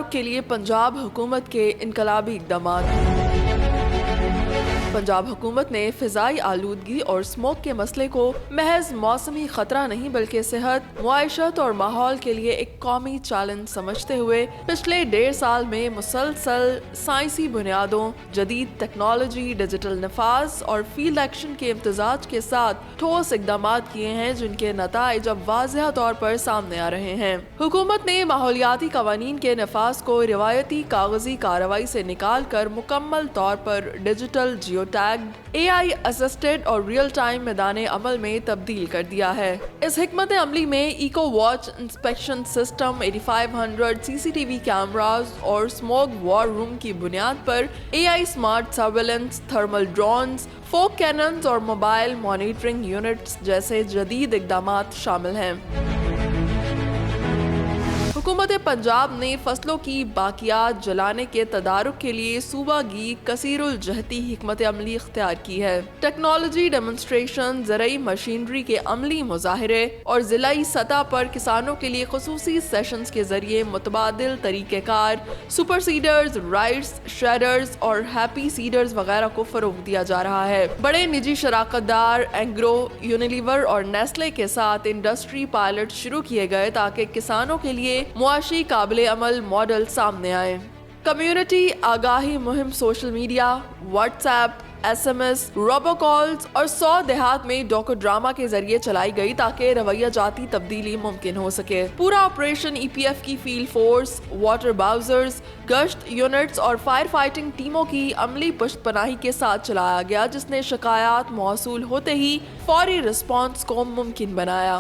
تدارک کے لیے پنجاب حکومت کے انقلابی اقدامات۔ پنجاب حکومت نے فضائی آلودگی اور اسموگ کے مسئلے کو محض موسمی خطرہ نہیں بلکہ صحت، معیشت اور ماحول کے لیے ایک قومی چیلنج سمجھتے ہوئے پچھلے 1.5 سال میں مسلسل سائنسی بنیادوں، جدید ٹیکنالوجی، ڈیجیٹل نفاذ اور فیلڈ ایکشن کے امتزاج کے ساتھ ٹھوس اقدامات کیے ہیں جن کے نتائج اب واضح طور پر سامنے آ رہے ہیں۔ حکومت نے ماحولیاتی قوانین کے نفاذ کو روایتی کاغذی کارروائی سے نکال کر مکمل طور پر ڈیجیٹل جیو ٹیگڈ، اے آئی اسسٹڈ اور ریئل ٹائم میدان عمل میں تبدیل کر دیا ہے۔ اس حکمت عملی میں eco watch inspection system, 8500 CCTV cameras اور اسموگ وار روم کی بنیاد پر A I smart surveillance, thermal drones, fog cannons اور موبائل مانیٹرنگ یونٹس جیسے جدید اقدامات شامل ہیں۔ حکومت پنجاب نے فصلوں کی باقیات جلانے کے تدارک کے لیے صوبہ کی کثیر الجہتی حکمت عملی اختیار کی ہے۔ ٹیکنالوجی ڈیمونسٹریشن، زرعی مشینری کے عملی مظاہرے اور ضلعی سطح پر کسانوں کے لیے خصوصی سیشنز کے ذریعے متبادل طریقہ کار، سپر سیڈرز، رائٹس، شریڈرز اور ہیپی سیڈرز وغیرہ کو فروغ دیا جا رہا ہے۔ بڑے نجی شراکت دار اینگرو، یونیلیور اور نیسلے کے ساتھ انڈسٹری پائلٹ شروع کیے گئے تاکہ کسانوں کے لیے معاشی قابل عمل ماڈل سامنے آئے۔ کمیونٹی آگاہی مہم social media, what's app, SMS، روبو کالز اور 100 دیہات میں ڈوکو ڈراما کے ذریعے چلائی گئی تاکہ رویہ جاتی تبدیلی ممکن ہو سکے۔ پورا آپریشن EPF کی فیلڈ فورس، واٹر باؤزرز، گشت یونٹس اور فائر فائٹنگ ٹیموں کی عملی پشت پناہی کے ساتھ چلایا گیا جس نے شکایات موصول ہوتے ہی فوری رسپانس کو ممکن بنایا۔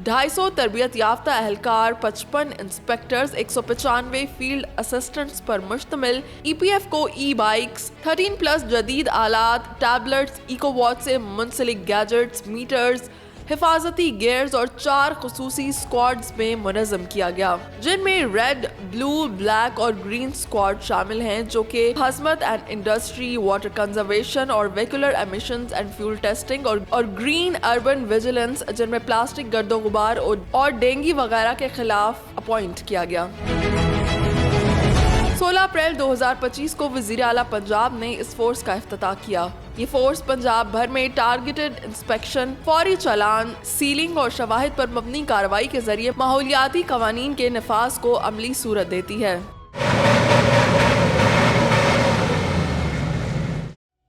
250 تربیت یافتہ اہلکار، 55 انسپیکٹرز، 195 فیلڈ اسسٹنٹس پر مشتمل EPF کو بائکس، 13+ جدید آلات، ٹیبلٹس، ایکو واچ سے منسلک گیجٹس، میٹرز، حفاظتی گیئرز اور 4 خصوصی اسکواڈز میں منظم کیا گیا جن میں ریڈ، بلو، بلیک اور گرین اسکواڈ شامل ہیں جو کہ ہزمت اینڈ انڈسٹری، واٹر کنزرویشن اور ویہیکولر ایمیشنز اینڈ فیول ٹیسٹنگ اور گرین اربن ویجیلنس جن میں پلاسٹک گرد و غبار اور ڈینگی وغیرہ کے خلاف اپوائنٹ کیا گیا۔ 16 اپریل 2025 کو وزیر اعلیٰ پنجاب نے اس فورس کا افتتاح کیا۔ یہ فورس پنجاب بھر میں ٹارگیٹڈ انسپیکشن، فوری چالان، سیلنگ اور شواہد پر مبنی کارروائی کے ذریعے ماحولیاتی قوانین کے نفاذ کو عملی صورت دیتی ہے۔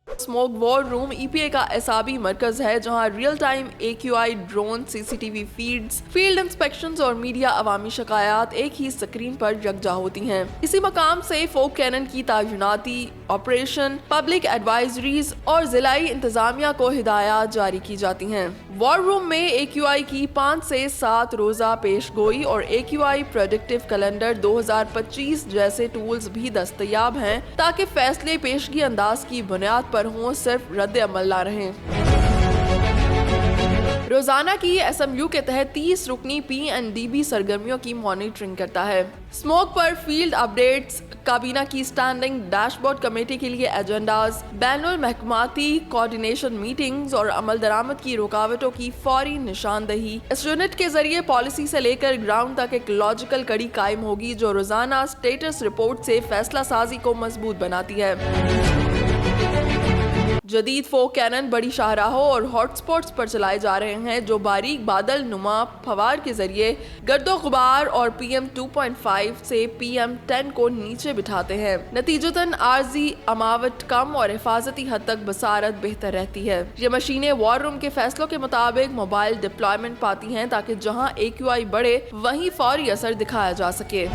اسموگ وار روم EPA کا اعصابی مرکز ہے جہاں real time AQI drone, CCTV feeds, field inspections اور میڈیا عوامی شکایات ایک ہی سکرین پر یکجا ہوتی ہیں۔ اسی مقام سے فوگ کینن کی تعیناتی، آپریشن، پبلک ایڈوائزریز اور ضلعی انتظامیہ کو ہدایات جاری کی جاتی ہیں۔ وار روم میں AQI کی 5 سے 7 روزہ پیش گوئی اور AQI پریڈکٹیو کیلنڈر 2025 جیسے ٹولز بھی دستیاب ہیں تاکہ فیصلے پیشگی انداز کی بنیاد پر ہوں، صرف رد عمل نہ رہیں۔ روزانہ کی SMU کے تحت 30 رکنی PNDB سرگرمیوں کی مانیٹرنگ کرتا ہے۔ اسموگ پر فیلڈ اپڈیٹس، کابینہ کی اسٹینڈنگ ڈیش بورڈ کمیٹی کے لیے ایجنڈاز، بین المحکماتی کوارڈینیشن میٹنگز اور عمل درآمد کی رکاوٹوں کی فوری نشاندہی۔ اس یونٹ کے ذریعے پالیسی سے لے کر گراؤنڈ تک ایک لاجیکل کڑی قائم ہوگی جو روزانہ سٹیٹس رپورٹ سے فیصلہ سازی کو مضبوط بناتی ہے۔ جدید فوگ کینن بڑی شاہراہوں اور ہاٹ سپاٹس پر چلائے جا رہے ہیں جو باریک بادل نما پھوار کے ذریعے گرد و غبار اور PM 2.5 سے PM 10 کو نیچے بٹھاتے ہیں۔ نتیجتاً عارضی اماوٹ کم اور حفاظتی حد تک بصارت بہتر رہتی ہے۔ یہ مشینیں وار روم کے فیصلوں کے مطابق موبائل ڈپلائمنٹ پاتی ہیں تاکہ جہاں AQI بڑھے وہیں فوری اثر دکھایا جا سکے۔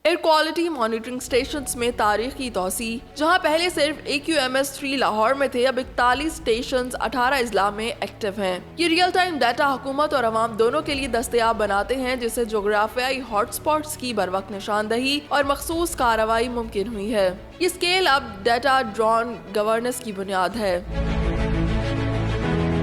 ایئر کوالٹی مانیٹرنگ سٹیشنز میں تاریخی توسیع، جہاں پہلے صرف AQMS 3 لاہور میں تھے، اب 41 سٹیشنز 18 اضلاع میں ایکٹیو ہیں۔ یہ ریئل ٹائم ڈیٹا حکومت اور عوام دونوں کے لیے دستیاب بناتے ہیں جس سے جغرافیائی ہاٹ سپاٹس کی بروقت نشاندہی اور مخصوص کارروائی ممکن ہوئی ہے۔ یہ اسکیل اب ڈیٹا ڈرون گورننس کی بنیاد ہے۔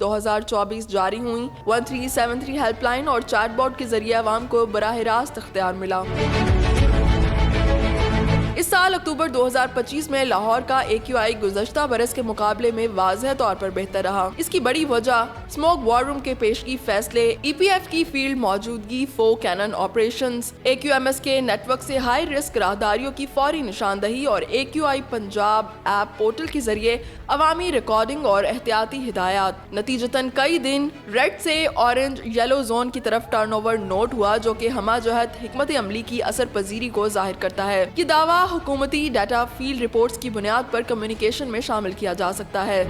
2024 جاری ہوئی۔ 1373 ہیلپ لائن اور چیٹ باٹ کے ذریعے عوام کو براہ راست اختیار ملا۔ اس سال اکتوبر 2025 میں لاہور کا AQI گزشتہ برس کے مقابلے میں واضح طور پر بہتر رہا۔ اس کی بڑی وجہ اسموک وار روم کے پیشگی فیصلے، EPF کی فیلڈ موجودگی، فو کینن آپریشنز، AQMS کے نیٹ ورک سے ہائی رسک راہداریوں کی فوری نشاندہی اور AQI پنجاب ایپ پورٹل کے ذریعے عوامی ریکارڈنگ اور احتیاطی ہدایات۔ نتیجتاً کئی دن ریڈ سے اورنج یلو زون کی طرف ٹرن اوور نوٹ ہوا، جو کہ ہمہ جہت حکمت عملی کی اثر پذیری کو ظاہر کرتا ہے۔ یہ دعویٰ حکومتی ڈیٹا فیلڈ رپورٹس کی بنیاد پر کمیونیکیشن میں شامل کیا جا سکتا ہے۔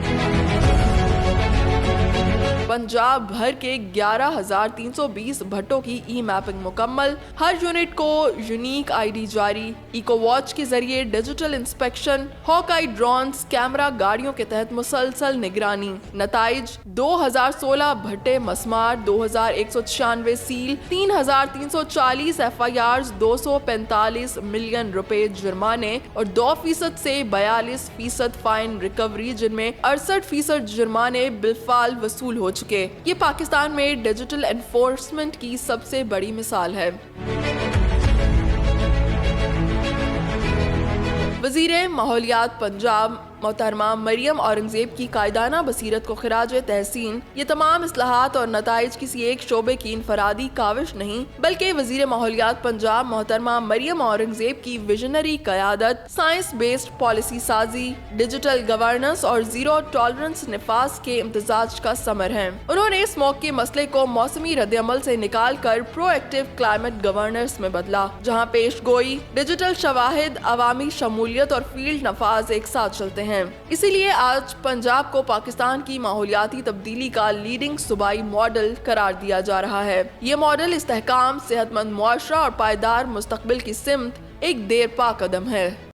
پنجاب بھر کے 11,320 بھٹوں کی ای میپنگ مکمل، ہر یونٹ کو یونیک ID جاری، ایکو واچ کے ذریعے ڈیجیٹل انسپیکشن، ہاک آئی ڈرونز، کیمرہ گاڑیوں کے تحت مسلسل نگرانی۔ نتائج: 2016 بھٹے مسمار، 2196 سیل، 3,340 FIRs، 245 ملین روپے جرمانے اور 2% سے 42% فائن ریکوری، جن میں 68% جرمانے بالفعل وصول ہو چکے۔ یہ پاکستان میں ڈیجیٹل انفورسمنٹ کی سب سے بڑی مثال ہے۔ وزیر ماحولیات پنجاب محترمہ مریم اورنگزیب کی قائدانہ بصیرت کو خراج تحسین۔ یہ تمام اصلاحات اور نتائج کسی ایک شعبے کی انفرادی کاوش نہیں، بلکہ وزیر ماحولیات پنجاب محترمہ مریم اورنگزیب کی ویژنری قیادت، سائنس بیسڈ پالیسی سازی، ڈیجیٹل گورننس اور زیرو ٹالرنس نفاذ کے امتزاج کا ثمر ہیں۔ انہوں نے اس موقع کے مسئلے کو موسمی رد عمل سے نکال کر پرو ایکٹیو کلائمیٹ گورننس میں بدلا، جہاں پیش گوئی، ڈیجیٹل شواہد، عوامی شمولیت اور فیلڈ نفاذ ایک ساتھ چلتے ہیں۔ اسی لیے آج پنجاب کو پاکستان کی ماحولیاتی تبدیلی کا لیڈنگ صوبائی ماڈل قرار دیا جا رہا ہے۔ یہ ماڈل استحکام، صحت مند معاشرہ اور پائیدار مستقبل کی سمت ایک دیر پا قدم ہے۔